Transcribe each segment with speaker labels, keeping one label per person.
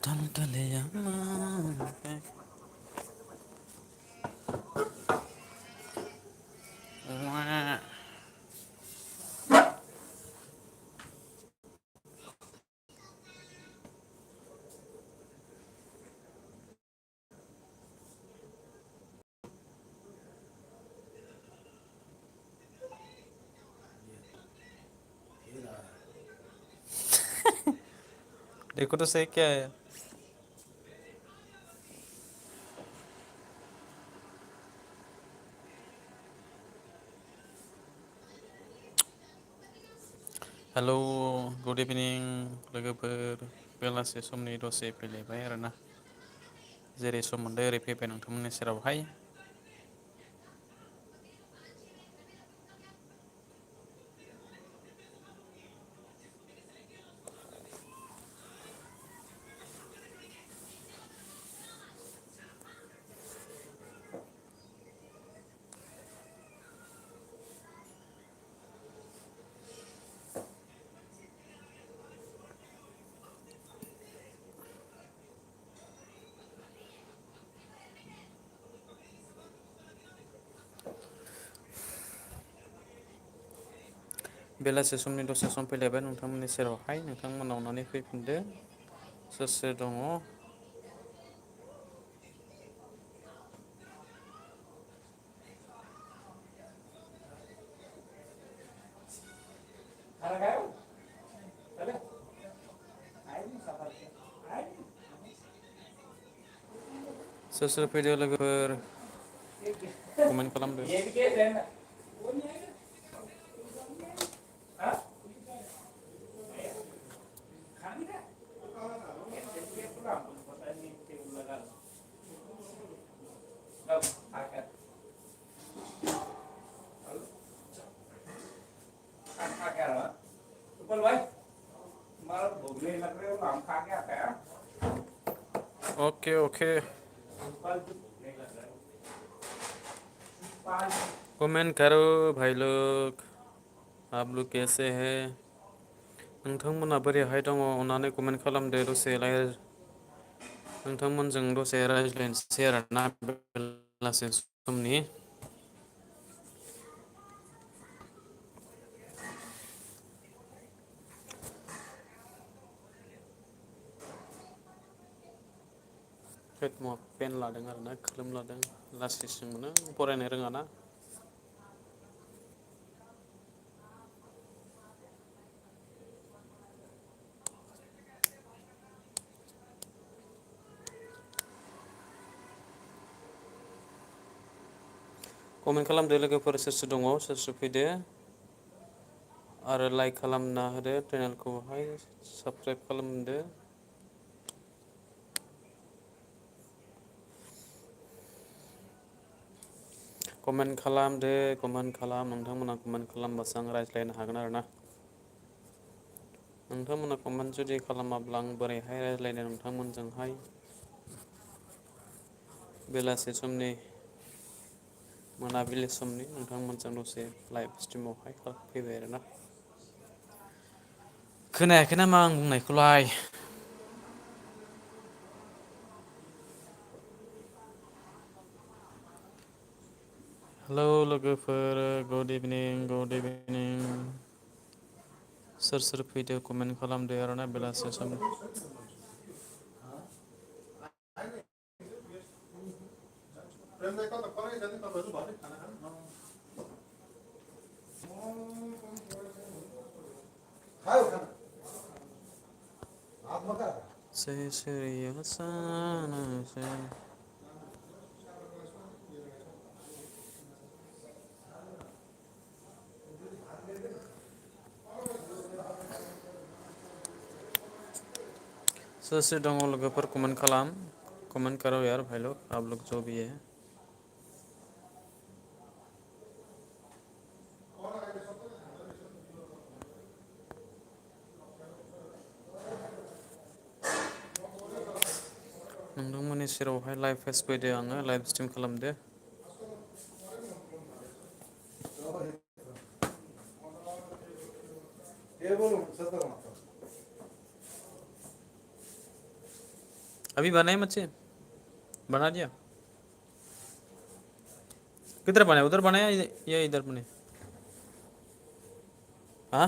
Speaker 1: Tal que le llaman. देखो तो सही क्या है। हेलौ गुड इभिनिं लोगोफोर बेलासि समनि दसे फैलायबाय आरोना जेरै सम मोनदों ओरै फैबाय नोंथांमोननि सेरावहाय बेलासि समनि दसे सम फैलायबाय नोंथांमोननि सेरावहाय नोंथांमोना अननानै फैफिनदो सोर सोर दङ सोर सोर फैदो लोगोफोर कमेन्ट खालामदो ओके ओके कमेंट करो भाई लोग आप लोग कैसे हैं नोंथांमोना बोरैहाय दङ अननानै कमेन्ट खालामदो दसे नोंथांमोनजों दसे रायज्लायनोसै आरोना बेलासि समनि पेन लादों आरोना खोलोम लादों लासैसो मोनो फरायनो रोङाना कमेन्ट खालामदो लोगोफोर सोर सोर दङ सोर सोर फैदो आरो लाइक खालामना होदो चेनेलखौहाय साबस्क्राइब खालामदो कमेन्ट खालाम नोंथांमोना कमेन्ट खालामबासो आं रायज्लायनो हागोन आरोना नोंथांमोना कमेन्ट जुदि खालामाब्ला आं बोरैहाय रायज्लायनो नोंथांमोनजोंहाय बेलासि समनि मोनाबिलि समनि नोंथांमोनजों दसे लाइभ स्ट्रिमावहाय फैबाय आरोना खोनायाखै नामा आं बुंनायखौलाय हेलौ लोगोफोर गुड इभिनिं सोर सोर फैदो कमेन्ट खालामदो आरोना बेलासि सम से सिरियासानोसै सोर सोर दङ लोगोफोर कमेन्ट करो यार भाई लोग आप लोग जो भी है नोंथांमोननि सेरावहाय लाइभ फेस फैदो आङो लाइभ स्ट्रिम खालामदो अभी बनाए मुझसे बना दिया किधर बनाया उधर बनाया या इधर बने हाँ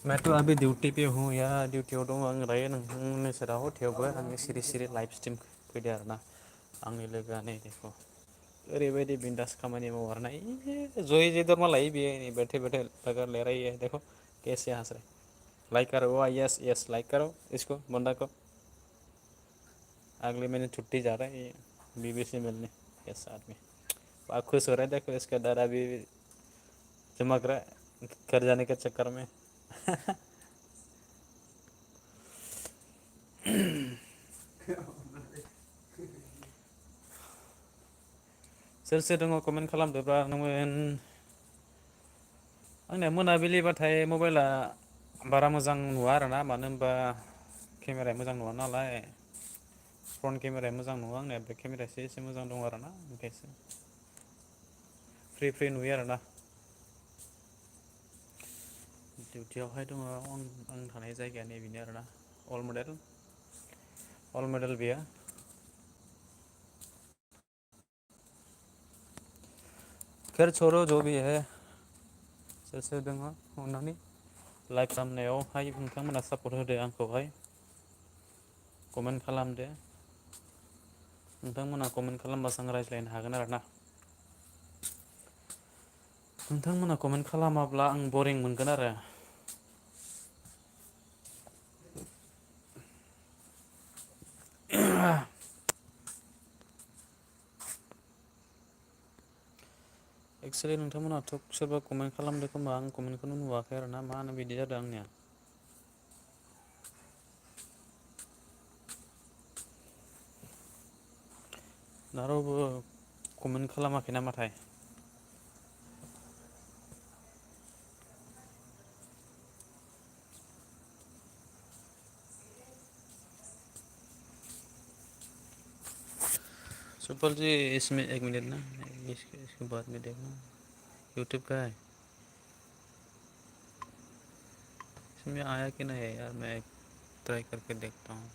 Speaker 1: मैं तो अभी ड्यूटी पे हूँ या ड्यूटीयाव दं आं दायो नोंथांनि सेराव थेवबो आङो सिरि सिरि लाइभ स्ट्रिम फैदो आरोना आंनि लोगोआ नै देखो ओरैबायदि बिन्दास खामानि मावो आरोना जय जे दरमा लायो बेयो बैठे बैठे लगा ले रही है देखो कैसे हंस रहे लाइक करो वाह यस यस लाइक करो इसको बंदा को अगले महीने छुट्टी जा रहा है ये बीबीसी मिलने के साथ में आप खुश हो रहे हैं देखो इसका दादा भी चमक रहा है घर जाने के चक्कर में सोर सोर दङ कमेन्ट खालामदोब्रा नोंमोन आंनिया मोनाबिलिबाथाय मबाइला बारा मोजां नुवा आरोना मानो होनबा केमेराया मोजां नुवा नालाय फ्रन्ट केमेराया मोजां नुवा आंनिया बेक केमेरायासो एसे मोजां दं आरोना ओंखायसो फ्रि फ्रि नुयो आरोना डिउटियावहाय दङ आं थानाय जायगाया नैबेनो आरोना अल मडेल बेयो खैर छोड़ो जो भी है सोर सोर दङ अननानै लाइभ खालामनायावहाय नोंथांमोना सापर्ट होदो आंखौहाय कमेन्ट खालामदो नोंथांमोना कमेन्ट खालामबासो आं रायज्लायनो हागोन आरोना नोंथांमोना कमेन्ट खालामाब्ला आं बरिं मोनगोन आरो एक्सुवेलि नोंथांमोनाथ' सोरबा कमेन्ट खालामदों खोमा आं कमेन्टखौनो नुवाखै आरोना मानो बिदि जादों आंनिया दा रावबो कमेन्ट खालामाखै नामाथाय सुपल जी इसमें एक मिनट ना इसके बाद में देखना यूट्यूब का है इसमें आया कि नहीं है यार मैं ट्राई करके देखता हूँ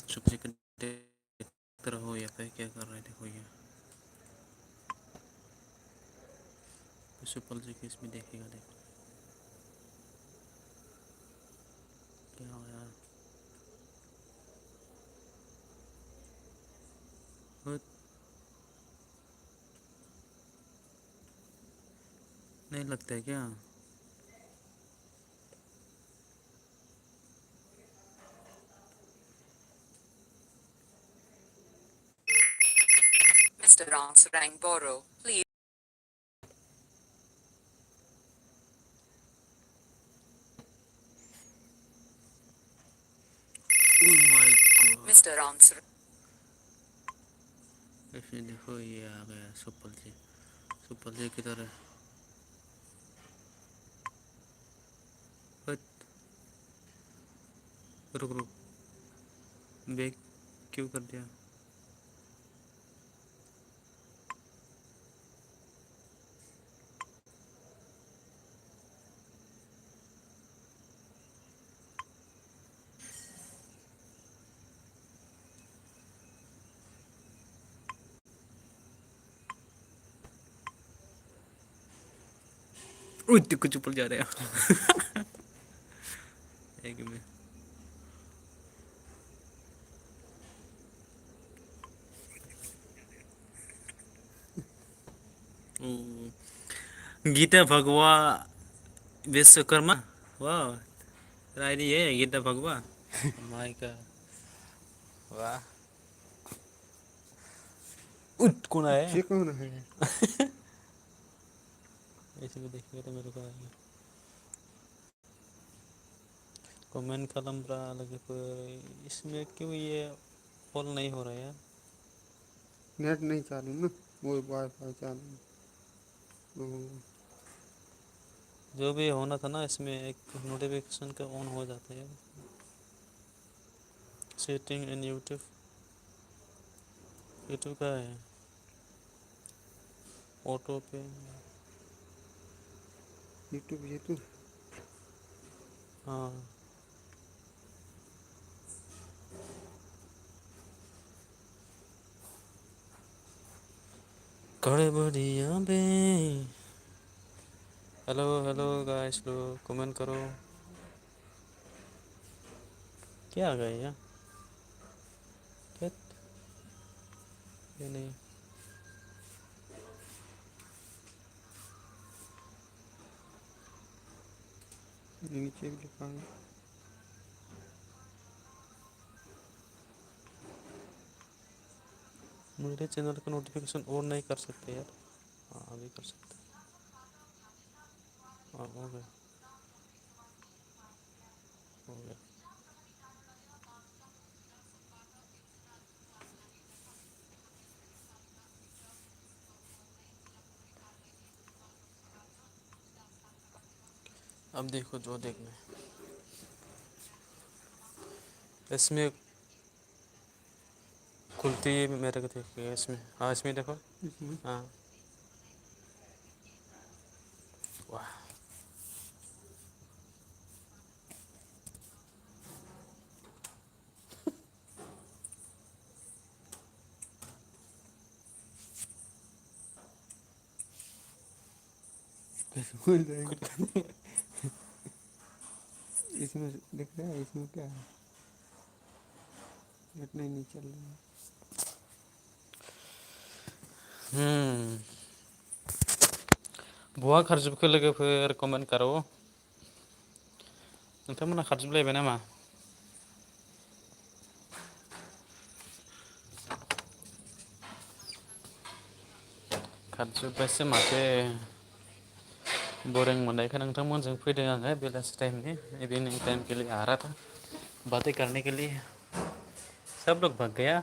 Speaker 1: सब्जी का देख रहा हो या फिर क्या कर रहे थे कोई सुपल जी की इसमें देखेगा देखो क्या हो यार नहीं लगता है क्या
Speaker 2: Mr. Ansarang Boro, please.
Speaker 1: Oh my god
Speaker 2: Mr. Ansar.
Speaker 1: इसमें देखो ये आ गया सुपल जी किधर है रुक रुक बैक क्यों कर दिया कुछ ऊपर जा रहे हैं एक में गीता भगवा विश्वकर्मा वाह राइडी है गीता भगवा माय का वाह कौन है ये कौन है ऐसे भी देखिए तो मेरे को आएगा कमेंट खालामब्रा लोगोफोर इसमें क्यों ये कॉल नहीं हो रहा है नेट नहीं चालू ना वो वाईफाई चालू जो भी होना था ना इसमें एक नोटिफिकेशन का ऑन हो जाता है सेटिंग इन यूट्यूब का है ऑटो पे
Speaker 3: यूट्यूब यूट्यूब
Speaker 1: हाँ गड़बड़ियाँ बे। हेलो हेलो गाइस, लोग कमेंट करो। क्या आ गया यार? क्या? ये नहीं।
Speaker 3: नीचे भी लिखा है।
Speaker 1: मेरे चैनल का नोटिफिकेशन ऑन नहीं कर सकते यार? हाँ अभी कर सकते हैं। हाँ हो गया, हो गया। अब देखो जो देखना है इसमें खुलती है, मेरे को देखिए इसमें। हाँ इसमें देखो।
Speaker 3: इसमें
Speaker 1: हाँ वाह।
Speaker 3: भूल जाएंगे। इसमें दिख रहा है, इसमें क्या है? नेट नहीं चल रहा है।
Speaker 1: बहा खारजोबखो लोगोफोर कमेन्ट करो। नोंथांमोना खारजोबलायबाय नामा? खारजोब्बायसो माथो। बोरिं मोननायखाय नोंथांमोनजों फैदों आङो बेलासि टाइमनि। इभिनिंग टाइम के लिए आ रहा था बातें करने के लिए। सब लोग भाग गया।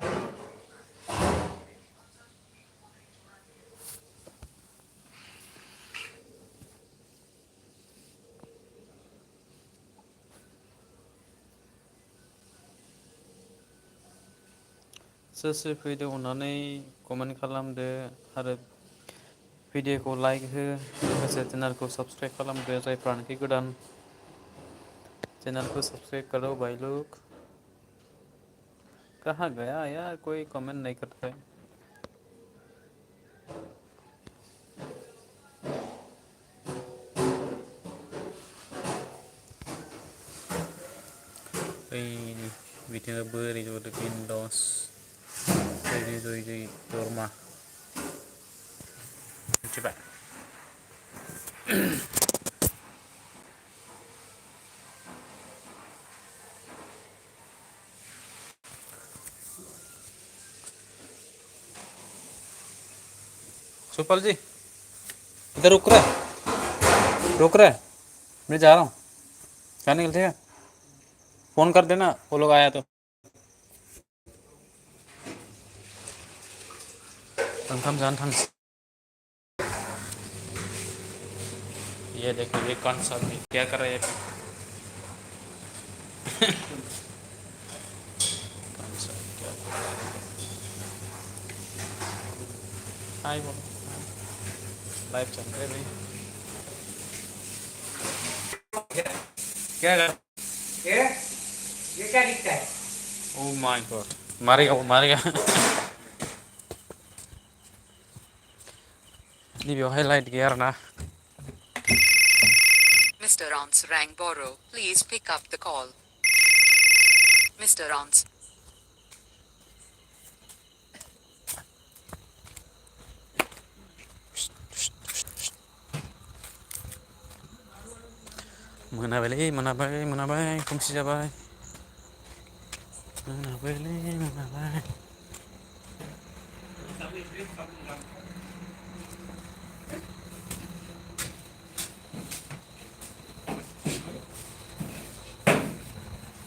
Speaker 1: सोर सोर फैदों अननानै कमेन्ट खालामदो आरो भिडिअखौ लाइक हो, लोगोसे चैनलखौ सब्सक्राइब खालामदो जायफ्रानोखि गोदान। चैनल को सब्सक्राइब करो भाई लोग। कहाँ गया यार, कोई कमेंट नहीं करता है। बिदिनो बोरै जदो बिन्दास जय जय जय बोरमा मिथिबाय। सुपाल जी इधर रुक रहा है, मैं जा रहा हूँ। क्या निकलते हैं, फोन कर देना वो लोग आया तो। हम जान थांग। ये देखो ये कौन सा आदमी क्या कर रहा है। कौन सा क्या हाय बोलो, लाइव चल रहे भाई। क्या कर
Speaker 3: ये ये क्या दिखता है?
Speaker 1: ओ माय गॉड, मारेगा वो मारेगा। नहीं बेवहाय लाइट गया आरोना।
Speaker 2: Mr. Rance Rangboro, please pick up the call. Mr. Rance.
Speaker 1: मोनाबाय खोमसि जाबाय। मोनाबाय।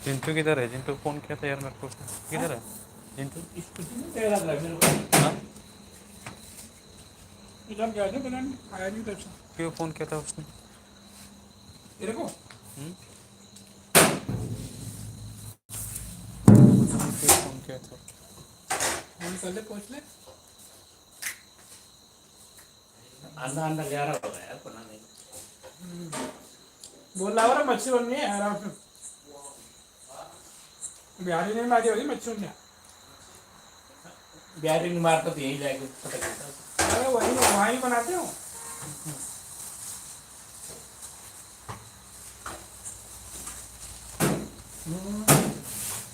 Speaker 1: जिंटू किधर है? जिंटू फोन किया था यार मेरे को, किधर है जिंटू? हाँ?
Speaker 3: इधर गया था, पता नहीं आया नहीं तब से।
Speaker 1: क्यों फोन किया था उसने?
Speaker 3: तेरे को
Speaker 1: क्यों फोन किया था?
Speaker 3: फोन कर ले, पूछ ले।
Speaker 4: अंदर अंदर जा रहा होगा यार, पता नहीं।
Speaker 3: बोल रहा हूँ मच्छी बननी है आराम से। बिहारी ने मारी होगी मच्छी बननी।
Speaker 4: बिहारी ने मारता तो यही जाएगा पता चलता।
Speaker 3: अरे वही वहाँ ही बनाते हो।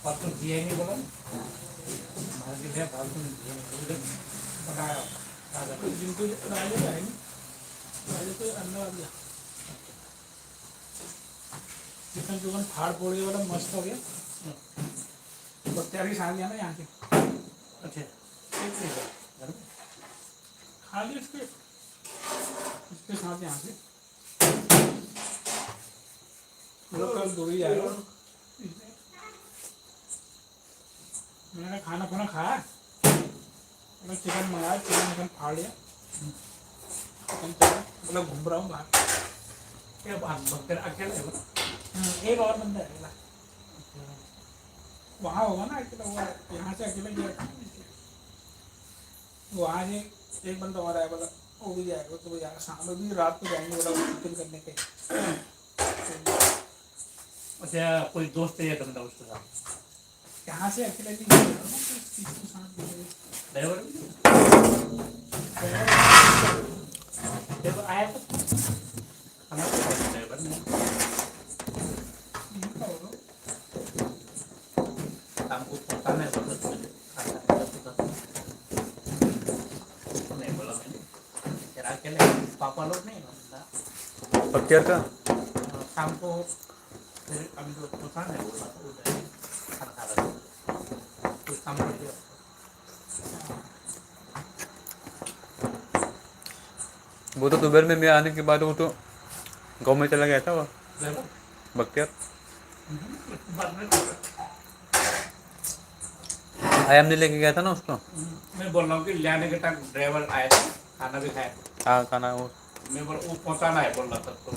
Speaker 4: फालतू दिया नहीं बोला मार के दिया फालतू
Speaker 3: बनाया कुछ जिनको राजे का है नहीं, राजे तो अंडा आ गया। चिकन चुकन फाड़ फोड़ के वाला मस्त हो गया। बख्तियार की शादी है ना यहाँ की।
Speaker 4: अच्छा
Speaker 3: खा ली इसके साथ यहाँ से लोग कल दो ही जाएगा। मैंने खाना खाना खाया, मैं चिकन मंगाया, चिकन फाड़ लिया, चिकन मतलब घूम रहा हूँ बाहर।
Speaker 4: क्या बात बख्तर अकेला है बोला।
Speaker 3: एक और बंदा है अकेला, वहाँ होगा ना अकेला, हुआ यहाँ से अकेला गया। वहाँ से एक बंदा और आया, बोला वो भी जाएगा, तो वो जाएगा शाम में भी, रात को जाएंगे बोला चिकन करने के।
Speaker 4: अच्छा कोई दोस्त है या बंदा उसके साथ
Speaker 3: यहाँ से अकेला नहीं गया ना, किसी के साथ गया।
Speaker 4: ड्राइवर जब आया तो खाना ड्राइवर ने
Speaker 3: इनका होगा।
Speaker 4: हमको पता नहीं बोला तो नहीं बोला मैंने तेरा अकेले पापा लोग नहीं होता
Speaker 1: बख्तियार का
Speaker 4: शाम को फिर हम लोग पता नहीं बोला तो उधर खाना खा रहे थे कुछ काम कर दिया
Speaker 1: वो तो दोपहर में मैं आने के बाद वो तो गाँव में चला गया था वो
Speaker 4: ड्राइवर
Speaker 1: बख्तियार।
Speaker 4: बाद में
Speaker 1: आयाम ने लेके गया था ना उसको।
Speaker 4: मैं बोल रहा हूँ कि लाने के टाइम ड्राइवर आया था खाना भी खाया
Speaker 1: हाँ खाना वो
Speaker 4: मैं बोल वो पहुँचाना है बोल रहा था तो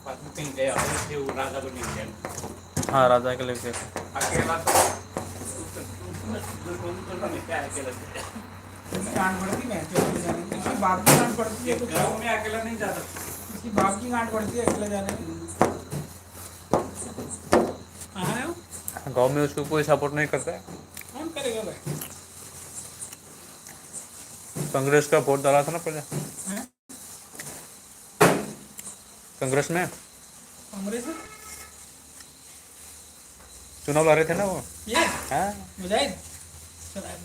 Speaker 4: बाद में कहीं गया और फिर वो राजा को नहीं गया
Speaker 1: हाँ राजा के लेके
Speaker 4: अकेला तो क्या अकेला
Speaker 3: गांड पड़ती है अकेले जाने की, इसकी बाप की गांड पड़ती है, तो
Speaker 4: गाँव में अकेला नहीं जा सकता
Speaker 3: इसकी बाप की गांड पड़ती है अकेले जाने की। कहाँ है वो?
Speaker 1: गाँव में उसको कोई सपोर्ट नहीं करता है।
Speaker 3: कौन करेगा भाई?
Speaker 1: कांग्रेस का वोट डाला था ना पहले,
Speaker 3: हैं?
Speaker 1: कांग्रेस में
Speaker 3: कांग्रेस में?
Speaker 1: चुनाव लड़ रहे थे ना वो।
Speaker 3: ये
Speaker 1: हाँ
Speaker 3: मुजाहिद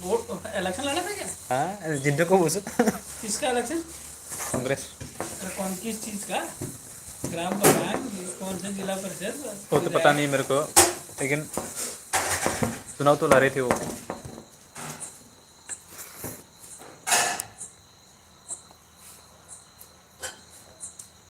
Speaker 3: वोट इलेक्शन लड़ा था क्या?
Speaker 1: हाँ जिंदे को पूछो
Speaker 3: किसका इलेक्शन?
Speaker 1: कांग्रेस।
Speaker 3: अरे कौन किस चीज का? ग्राम प्रधान, कौन सा जिला परिषद?
Speaker 1: वो तो पता नहीं मेरे को, लेकिन चुनाव तो लड़ रहे थे वो।